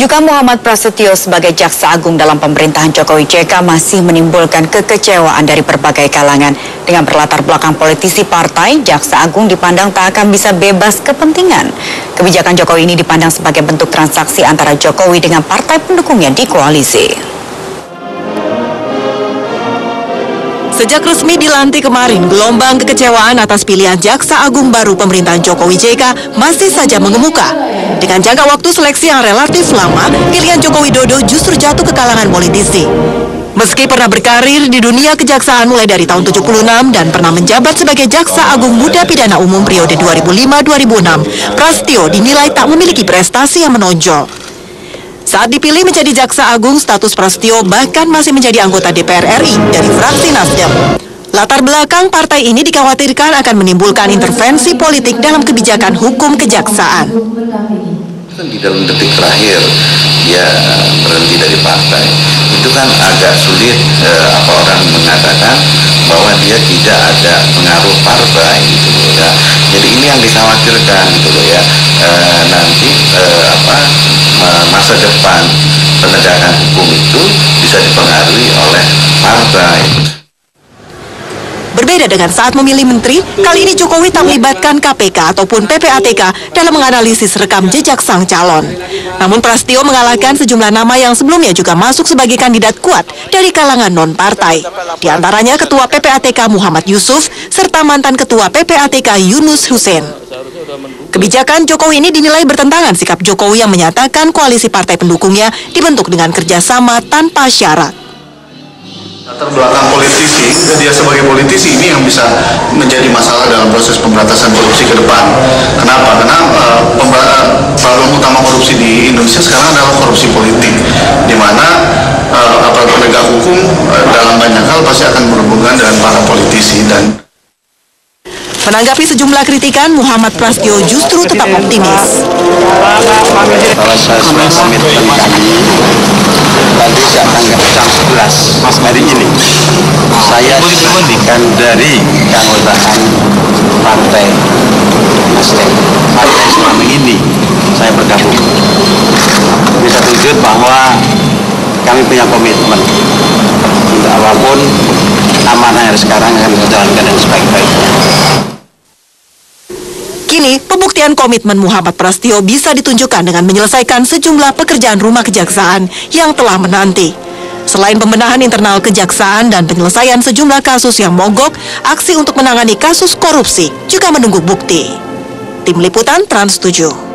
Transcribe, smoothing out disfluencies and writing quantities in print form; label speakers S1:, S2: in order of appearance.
S1: Penunjukan Muhammad Prasetyo sebagai Jaksa Agung dalam pemerintahan Jokowi JK masih menimbulkan kekecewaan dari berbagai kalangan. Dengan berlatar belakang politisi partai, Jaksa Agung dipandang tak akan bisa bebas kepentingan. Kebijakan Jokowi ini dipandang sebagai bentuk transaksi antara Jokowi dengan partai pendukungnya di koalisi.
S2: Sejak resmi dilantik kemarin, gelombang kekecewaan atas pilihan Jaksa Agung baru pemerintahan Jokowi JK masih saja mengemuka. Dengan jangka waktu seleksi yang relatif lama, pilihan Joko Widodo justru jatuh ke kalangan politisi. Meski pernah berkarir di dunia kejaksaan mulai dari tahun 76 dan pernah menjabat sebagai Jaksa Agung Muda Pidana Umum periode 2005-2006, Prasetyo dinilai tak memiliki prestasi yang menonjol. Saat dipilih menjadi Jaksa Agung, status Prasetyo bahkan masih menjadi anggota DPR RI dari fraksi Nasdem. Latar belakang partai ini dikhawatirkan akan menimbulkan intervensi politik dalam kebijakan hukum kejaksaan.
S3: Di dalam detik terakhir dia berhenti dari partai, itu kan agak sulit orang mengatakan bahwa dia tidak ada pengaruh partai gitu ya. Jadi ini yang dikhawatirkan gitu loh ya. Nanti masa depan penegakan hukum itu bisa dipengaruhi oleh partai.
S2: Berbeda dengan saat memilih menteri, kali ini Jokowi tak melibatkan KPK ataupun PPATK dalam menganalisis rekam jejak sang calon. Namun Prasetyo mengalahkan sejumlah nama yang sebelumnya juga masuk sebagai kandidat kuat dari kalangan non-partai. Di antaranya Ketua PPATK Muhammad Yusuf serta mantan Ketua PPATK Yunus Hussein. Kebijakan Jokowi ini dinilai bertentangan sikap Jokowi yang menyatakan koalisi partai pendukungnya dibentuk dengan kerjasama tanpa syarat.
S4: Latar belakang politisi, dia sebagai politisi ini yang bisa menjadi masalah dalam proses pemberantasan korupsi ke depan. Kenapa? Karena problem utama korupsi di Indonesia sekarang adalah korupsi politik, di mana aparat penegak hukum dalam banyak hal pasti akan berhubungan dengan para politisi.
S2: Menanggapi sejumlah kritikan, Muhammad Prasetyo justru tetap optimis.
S5: Kalau saya sebagai kami, tadi saya tanggal jam 11 hari ini, saya diberhentikan dari keanggotaan partai Nasdem. Partai selama ini saya bergabung. Bisa tunjuk bahwa kami punya komitmen untuk apapun amanah yang sekarang akan dijalankan dengan sebaik-baiknya.
S2: Kini, pembuktian komitmen Muhammad Prasetyo bisa ditunjukkan dengan menyelesaikan sejumlah pekerjaan rumah kejaksaan yang telah menanti. Selain pembenahan internal kejaksaan dan penyelesaian sejumlah kasus yang mogok, aksi untuk menangani kasus korupsi juga menunggu bukti. Tim Liputan Trans 7.